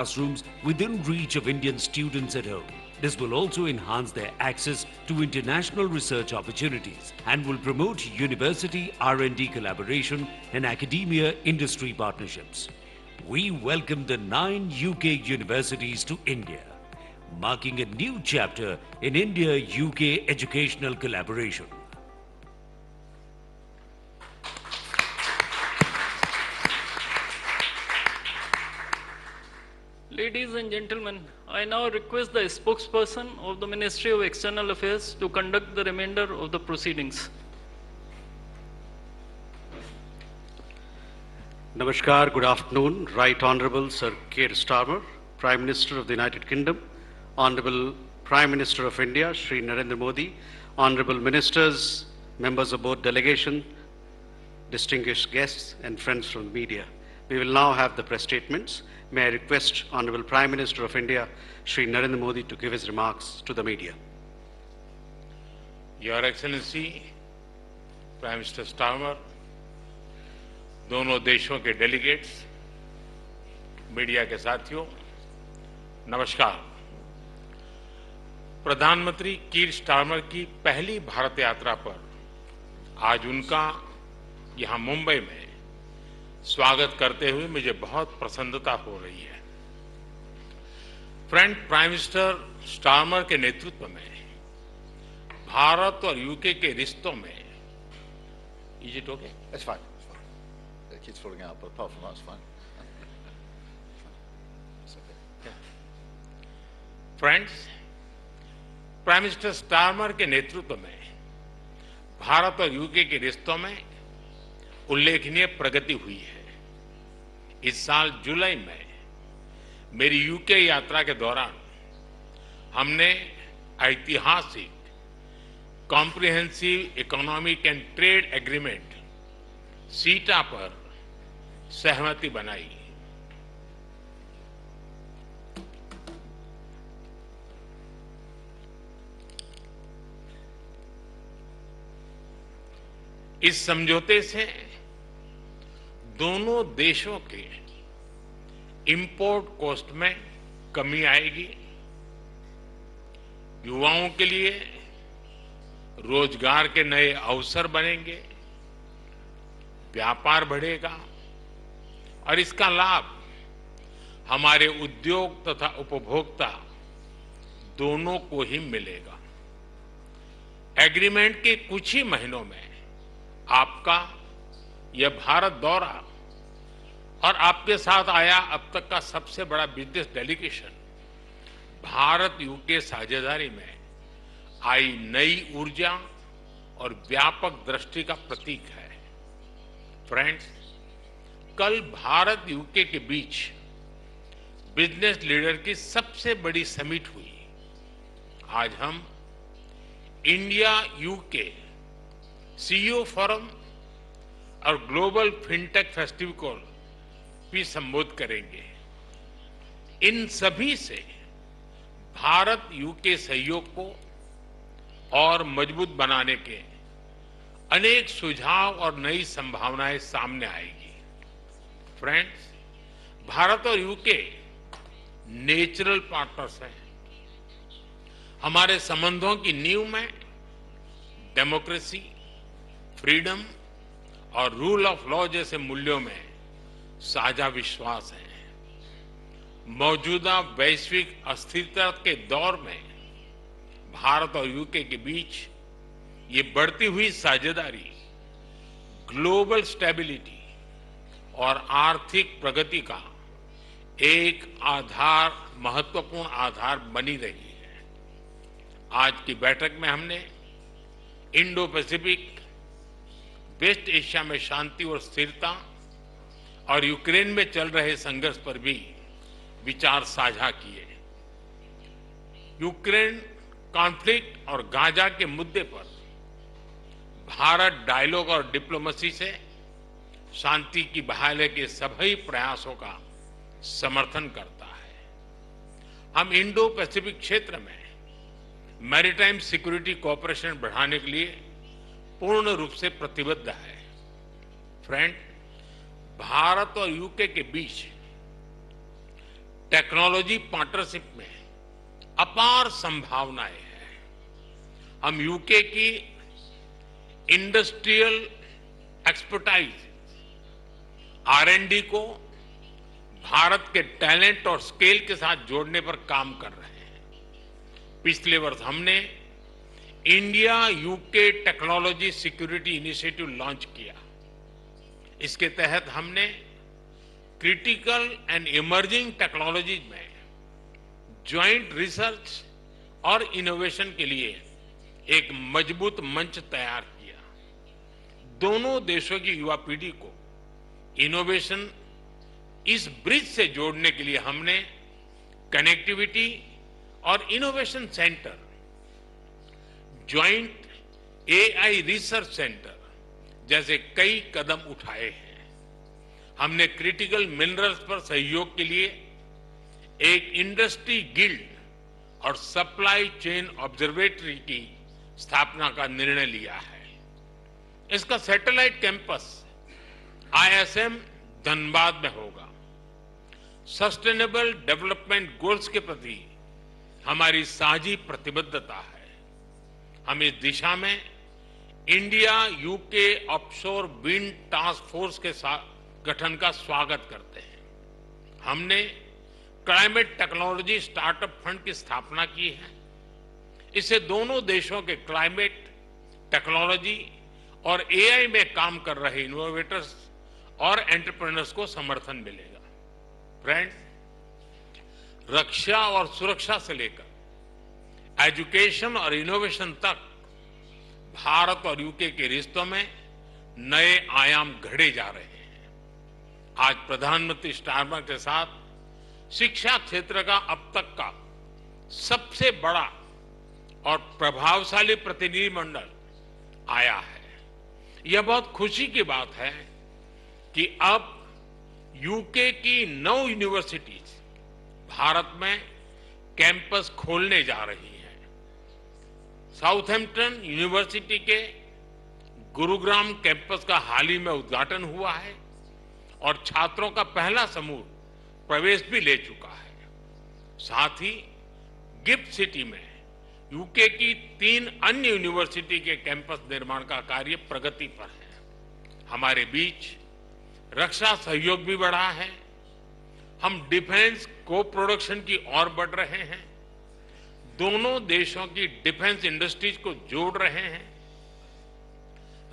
classrooms within reach of Indian students at home. This will also enhance their access to international research opportunities and will promote university R&D collaboration and academia industry partnerships. We welcome the 9 UK universities to India, marking a new chapter in India-UK educational collaboration. Ladies and gentlemen, I now request the spokesperson of the Ministry of External Affairs to conduct the remainder of the proceedings. Namaskar, good afternoon. Right Honorable Sir Keir Starmer, Prime Minister of the United Kingdom, Honorable Prime Minister of India, Shri Narendra Modi, Honorable Ministers, members of both delegation, distinguished guests and friends from the media. We will now have the press statements. May I request Honorable Prime Minister of India, Shri Narendra Modi, to give his remarks to the media. Your Excellency, Prime Minister Starmer, दोनों देशों के delegates, media के साथियों, नमस्कार। प्रधानमंत्री कीर Starmer की पहली भारत यात्रा पर आज उनका यहां मुंबई में स्वागत करते हुए मुझे बहुत प्रसन्नता हो रही है। फ्रेंड प्राइम मिनिस्टर स्टारमर के नेतृत्व में भारत और यूके के रिश्तों में is it okay? It's fine. It's fine. It keeps falling out, but apart from that, it's fine. It's okay. Friends, prime minister Starmer के नेतृत्व में भारत और यूके के रिश्तों में उल्लेखनीय प्रगति हुई है। इस साल जुलाई में मेरी यूके यात्रा के दौरान हमने ऐतिहासिक comprehensive economic and trade agreement सीटा पर सहमति बनाई। इस समझौते से दोनों देशों के इंपोर्ट कॉस्ट में कमी आएगी, युवाओं के लिए रोजगार के नए अवसर बनेंगे, व्यापार बढ़ेगा और इसका लाभ हमारे उद्योग तथा उपभोक्ता दोनों को ही मिलेगा। एग्रीमेंट के कुछ ही महीनों में आपका यह भारत दौरा और आपके साथ आया अब तक का सबसे बड़ा बिजनेस डेलीगेशन भारत यूके साझेदारी में आई नई ऊर्जा और व्यापक दृष्टि का प्रतीक है। फ्रेंड्स, कल भारत यूके के बीच बिजनेस लीडर की सबसे बड़ी समिट हुई। आज हम इंडिया यूके सीईओ फोरम और ग्लोबल फिनटेक फेस्टिवल को भी संबोधित करेंगे। इन सभी से भारत यूके सहयोग को और मजबूत बनाने के अनेक सुझाव और नई संभावनाएं सामने आएगी। फ्रेंड्स, भारत और यूके नेचुरल पार्टनर्स हैं। हमारे संबंधों की नींव में डेमोक्रेसी, फ्रीडम और रूल ऑफ लॉ जैसे मूल्यों में साझा विश्वास है। मौजूदा वैश्विक अस्थिरता के दौर में भारत और यूके के बीच ये बढ़ती हुई साझेदारी ग्लोबल स्टेबिलिटी और आर्थिक प्रगति का एक महत्वपूर्ण आधार बनी रही है। आज की बैठक में हमने इंडो पैसिफिक, वेस्ट एशिया में शांति और स्थिरता और यूक्रेन में चल रहे संघर्ष पर भी विचार साझा किए। यूक्रेन कॉन्फ्लिक्ट और गाजा के मुद्दे पर भारत डायलॉग और डिप्लोमेसी से शांति की बहाली के सभी प्रयासों का समर्थन करता है। हम इंडो पैसिफिक क्षेत्र में मैरीटाइम सिक्योरिटी कोऑपरेशन बढ़ाने के लिए पूर्ण रूप से प्रतिबद्ध है। फ्रेंड, भारत और यूके के बीच टेक्नोलॉजी पार्टनरशिप में अपार संभावनाएं हैं। हम यूके की इंडस्ट्रियल एक्सपर्टाइज R&D को भारत के टैलेंट और स्केल के साथ जोड़ने पर काम कर रहे हैं। पिछले वर्ष हमने India UK technology security initiative launch किया। इसके तहत हमने क्रिटिकल एंड इमर्जिंग टेक्नोलॉजीज में ज्वाइंट रिसर्च और इनोवेशन के लिए एक मजबूत मंच तैयार किया। दोनों देशों की युवा पीढ़ी को इनोवेशन इस ब्रिज से जोड़ने के लिए हमने कनेक्टिविटी और innovation centre, joint AI research centre जैसे कई कदम उठाए हैं। हमने क्रिटिकल मिनरल्स पर सहयोग के लिए एक इंडस्ट्री गिल्ड और सप्लाई चेन ऑब्जर्वेटरी की स्थापना का निर्णय लिया है। इसका सैटेलाइट कैंपस ISM धनबाद में होगा। सस्टेनेबल डेवलपमेंट गोल्स के प्रति हमारी साझी प्रतिबद्धता है। हम इस दिशा में India UK offshore wind task force के साथ गठन का स्वागत करते हैं। हमने क्लाइमेट टेक्नोलॉजी स्टार्टअप फंड की स्थापना की है। इससे दोनों देशों के क्लाइमेट टेक्नोलॉजी और AI में काम कर रहे इनोवेटर्स और एंटरप्रेन्योर्स को समर्थन मिलेगा। फ्रेंड्स, रक्षा और सुरक्षा से लेकर एजुकेशन और इनोवेशन तक भारत और यूके के रिश्तों में नए आयाम घड़े जा रहे हैं। आज प्रधानमंत्री स्टारमर के साथ शिक्षा क्षेत्र का अब तक का सबसे बड़ा और प्रभावशाली प्रतिनिधिमंडल आया है। यह बहुत खुशी की बात है कि अब यूके की 9 यूनिवर्सिटीज भारत में कैंपस खोलने जा रही हैं। साउथहैम्पटन यूनिवर्सिटी के गुरुग्राम कैंपस का हाल ही में उद्घाटन हुआ है और छात्रों का पहला समूह प्रवेश भी ले चुका है। साथ ही गिफ्ट सिटी में यूके की 3 अन्य यूनिवर्सिटी के कैंपस निर्माण का कार्य प्रगति पर है। हमारे बीच रक्षा सहयोग भी बढ़ा है। हम डिफेंस को प्रोडक्शन की ओर बढ़ रहे हैं। दोनों देशों की डिफेंस इंडस्ट्रीज को जोड़ रहे हैं।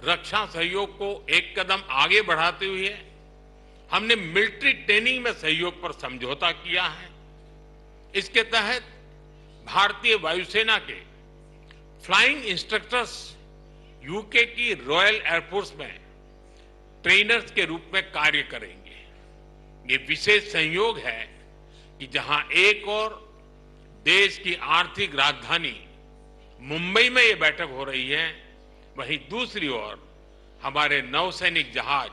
रक्षा सहयोग को एक कदम आगे बढ़ाते हुए हमने मिलिट्री ट्रेनिंग में सहयोग पर समझौता किया है। इसके तहत भारतीय वायुसेना के फ्लाइंग इंस्ट्रक्टर्स यूके की रॉयल एयरफोर्स में ट्रेनर्स के रूप में कार्य करेंगे। ये विशेष संयोग है कि जहां एक और देश की आर्थिक राजधानी मुंबई में ये बैठक हो रही है, वहीं दूसरी ओर हमारे नौसैनिक जहाज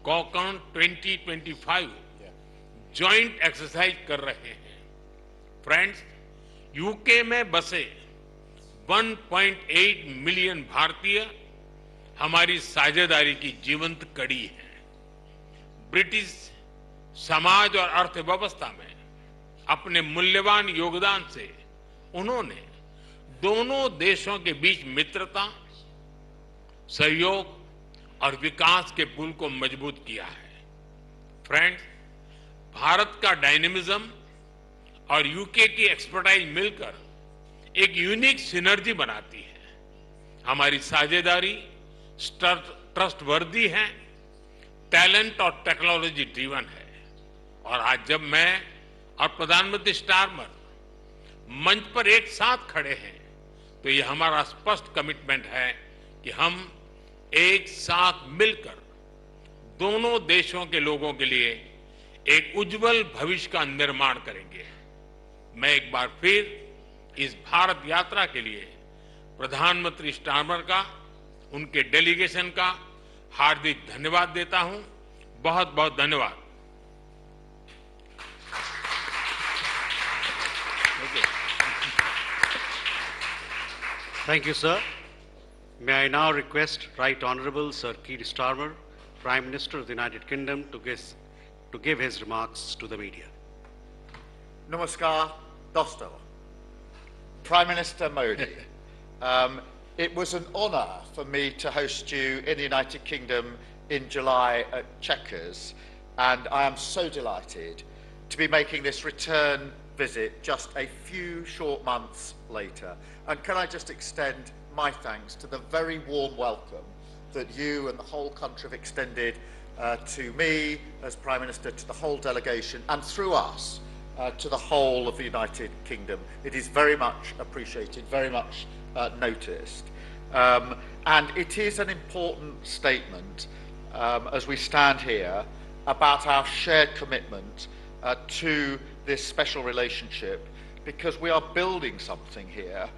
कॉकन 2025 ज्वाइंट एक्सरसाइज कर रहे हैं। फ्रेंड्स, यूके में बसे 1.8 मिलियन भारतीय हमारी साझेदारी की जीवंत कड़ी है। ब्रिटिश समाज और अर्थव्यवस्था में अपने मूल्यवान योगदान से उन्होंने दोनों देशों के बीच मित्रता, सहयोग और विकास के पुल को मजबूत किया है। फ्रेंड्स, भारत का डायनेमिज्म और यूके की एक्सपर्टाइज मिलकर एक यूनिक सिनर्जी बनाती है। हमारी साझेदारी ट्रस्टवर्दी है, टैलेंट और टेक्नोलॉजी ड्रिवन है। और आज जब मैं और प्रधानमंत्री स्टारमर मंच पर एक साथ खड़े हैं, तो यह हमारा स्पष्ट कमिटमेंट है कि हम एक साथ मिलकर दोनों देशों के लोगों के लिए एक उज्जवल भविष्य का निर्माण करेंगे। मैं एक बार फिर इस भारत यात्रा के लिए प्रधानमंत्री स्टारमर का, उनके डेलीगेशन का हार्दिक धन्यवाद देता हूं। बहुत बहुत धन्यवाद। Thank you, sir. May I now request Right Honorable Sir Keir Starmer, Prime Minister of the United Kingdom, to give his remarks to the media. Namaskar, Dosto. Prime Minister Modi, it was an honour for me to host you in the United Kingdom in July at Chequers, and I am so delighted to be making this return visit just a few short months later. And can I just extend my thanks to the very warm welcome that you and the whole country have extended to me as Prime Minister, to the whole delegation, and through us to the whole of the United Kingdom. It is very much appreciated, very much noticed. And it is an important statement as we stand here about our shared commitment to this special relationship, because we are building something here.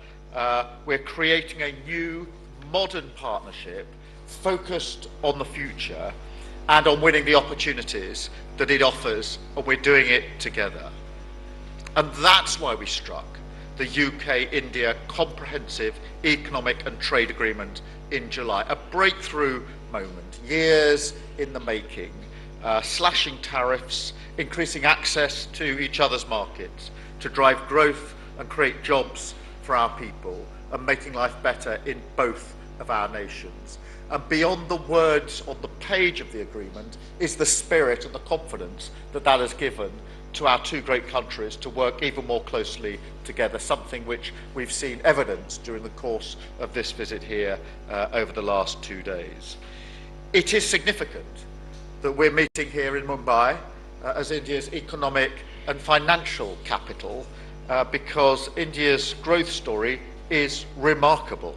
We're creating a new, modern partnership focused on the future and on winning the opportunities that it offers, and we're doing it together. And that's why we struck the UK-India Comprehensive Economic and Trade Agreement in July, a breakthrough moment, years in the making, slashing tariffs, increasing access to each other's markets, to drive growth and create jobs for our people, and making life better in both of our nations. And beyond the words on the page of the agreement is the spirit and the confidence that that has given to our two great countries to work even more closely together, something which we've seen evidence during the course of this visit here over the last 2 days. It is significant that we're meeting here in Mumbai as India's economic and financial capital because India's growth story is remarkable.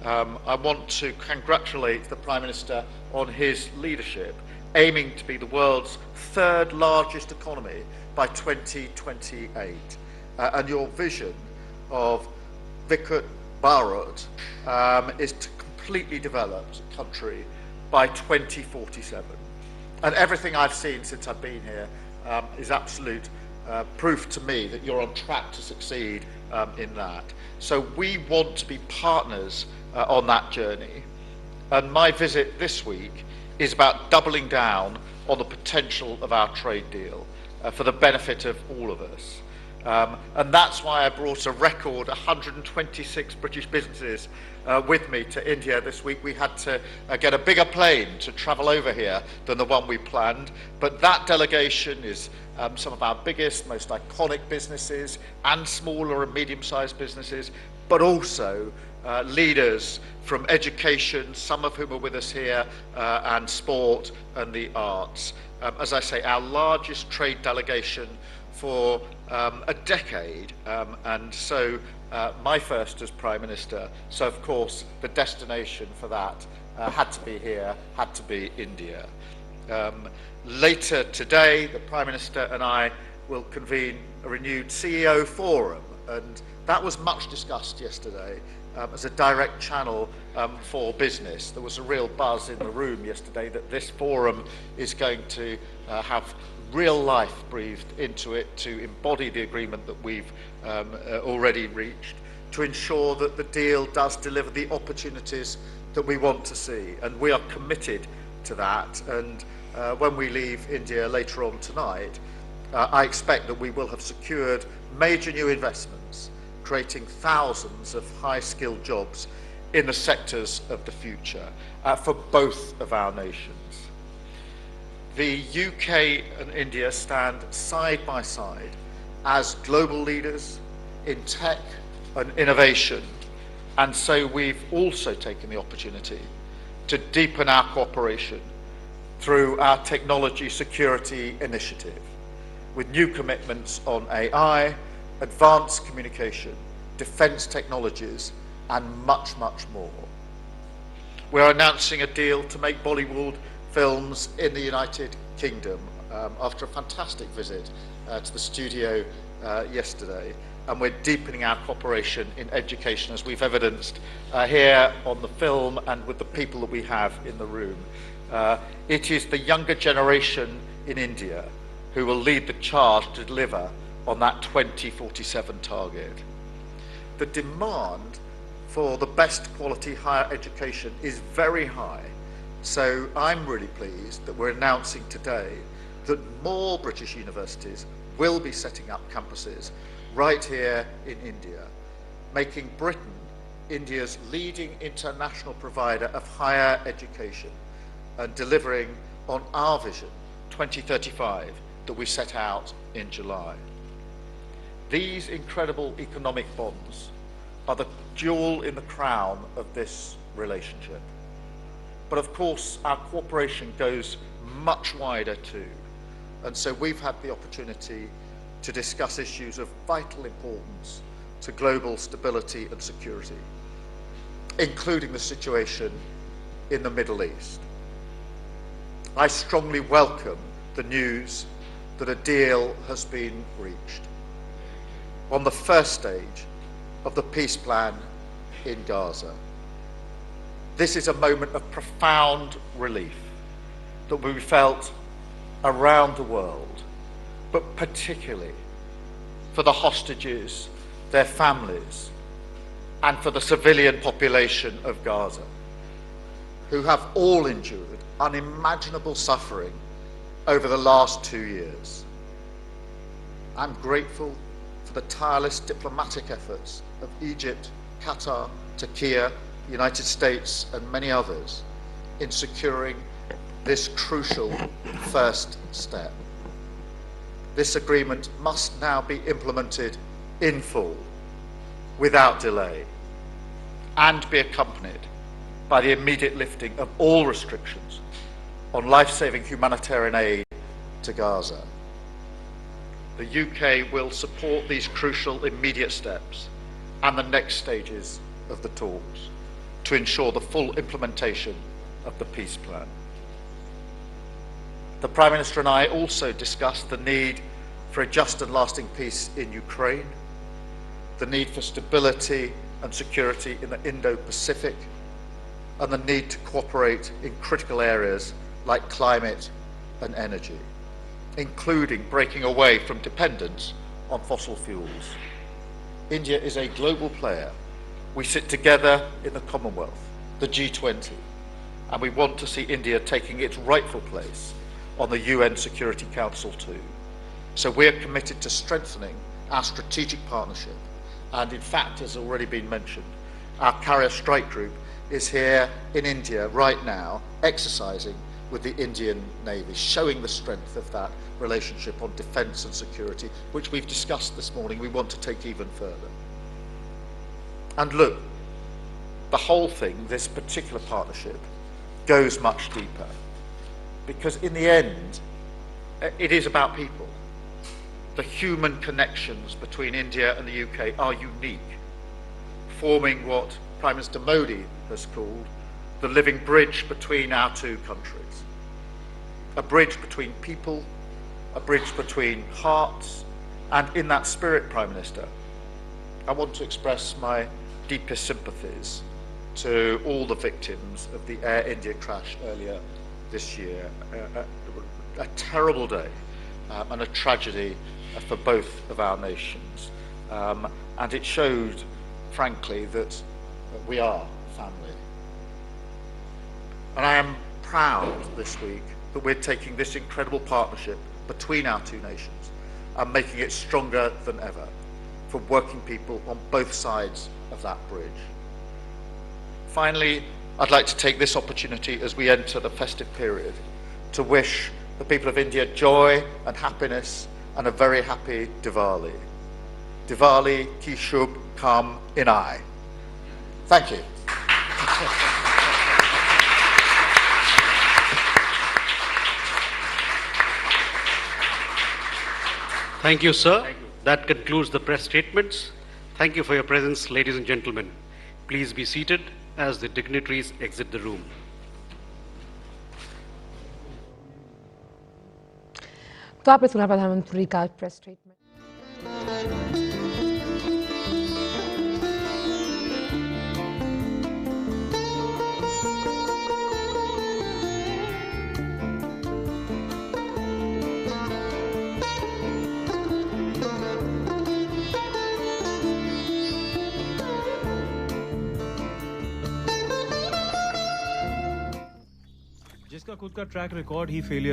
I want to congratulate the Prime Minister on his leadership, aiming to be the world's third largest economy by 2028. And your vision of Viksit Bharat is to completely developed country by 2047. And everything I've seen since I've been here is absolute proof to me that you're on track to succeed in that. So we want to be partners on that journey. And my visit this week is about doubling down on the potential of our trade deal for the benefit of all of us. And that's why I brought a record 126 British businesses with me to India this week. We had to get a bigger plane to travel over here than the one we planned, but that delegation is some of our biggest, most iconic businesses and smaller and medium-sized businesses, but also leaders from education, some of whom are with us here, and sport and the arts. As I say, our largest trade delegation for a decade, and so my first as Prime Minister, so of course the destination for that had to be here, had to be India. Later today, the Prime Minister and I will convene a renewed CEO forum, and that was much discussed yesterday as a direct channel for business. There was a real buzz in the room yesterday that this forum is going to have real life breathed into it to embody the agreement that we've already reached, to ensure that the deal does deliver the opportunities that we want to see. And we are committed to that. And when we leave India later on tonight, I expect that we will have secured major new investments, creating thousands of high-skilled jobs in the sectors of the future for both of our nations. The UK and India stand side by side as global leaders in tech and innovation, and so we've also taken the opportunity to deepen our cooperation through our technology security initiative, with new commitments on AI, advanced communication, defence technologies, and much, much more. We're announcing a deal to make Bollywood films in the United Kingdom after a fantastic visit to the studio yesterday, and we're deepening our cooperation in education, as we've evidenced here on the film and with the people that we have in the room. It is the younger generation in India who will lead the charge to deliver on that 2047 target. The demand for the best quality higher education is very high, so I'm really pleased that we're announcing today that more British universities will be setting up campuses right here in India, making Britain India's leading international provider of higher education and delivering on our vision 2035 that we set out in July. These incredible economic bonds are the jewel in the crown of this relationship. But of course, our cooperation goes much wider too. And so we've had the opportunity to discuss issues of vital importance to global stability and security, including the situation in the Middle East. I strongly welcome the news that a deal has been reached on the first stage of the peace plan in Gaza. This is a moment of profound relief that we felt around the world, but particularly for the hostages, their families, and for the civilian population of Gaza, who have all endured unimaginable suffering over the last 2 years. I'm grateful for the tireless diplomatic efforts of Egypt, Qatar, Turkey, the United States, and many others in securing this crucial first step. This agreement must now be implemented in full, without delay, and be accompanied by the immediate lifting of all restrictions on life-saving humanitarian aid to Gaza. The UK will support these crucial immediate steps and the next stages of the talks to ensure the full implementation of the peace plan. The Prime Minister and I also discussed the need for a just and lasting peace in Ukraine, the need for stability and security in the Indo-Pacific, and the need to cooperate in critical areas like climate and energy, including breaking away from dependence on fossil fuels. India is a global player. We sit together in the Commonwealth, the G20, and we want to see India taking its rightful place on the UN Security Council too. So we're committed to strengthening our strategic partnership. And in fact, as already been mentioned, our Carrier Strike Group is here in India right now, exercising with the Indian Navy, showing the strength of that relationship on defence and security, which we've discussed this morning. We want to take even further. And look, the whole thing, this particular partnership, goes much deeper. Because in the end, it is about people. The human connections between India and the UK are unique, forming what Prime Minister Modi has called the living bridge between our two countries. A bridge between people, a bridge between hearts, and in that spirit, Prime Minister, I want to express my deepest sympathies to all the victims of the Air India crash earlier this year. A terrible day and a tragedy for both of our nations. And it showed, frankly, that we are family. And I am proud this week that we're taking this incredible partnership between our two nations and making it stronger than ever for working people on both sides of that bridge. Finally, I'd like to take this opportunity as we enter the festive period to wish the people of India joy and happiness and a very happy Diwali. Diwali ki shubh kam inai. Thank you. Thank you, sir. Thank you. That concludes the press statements. Thank you for your presence, ladies and gentlemen. Please be seated as the dignitaries exit the room. तो आपने सुना प्रधानमंत्री का press statement. जिसका खुद का track record ही failure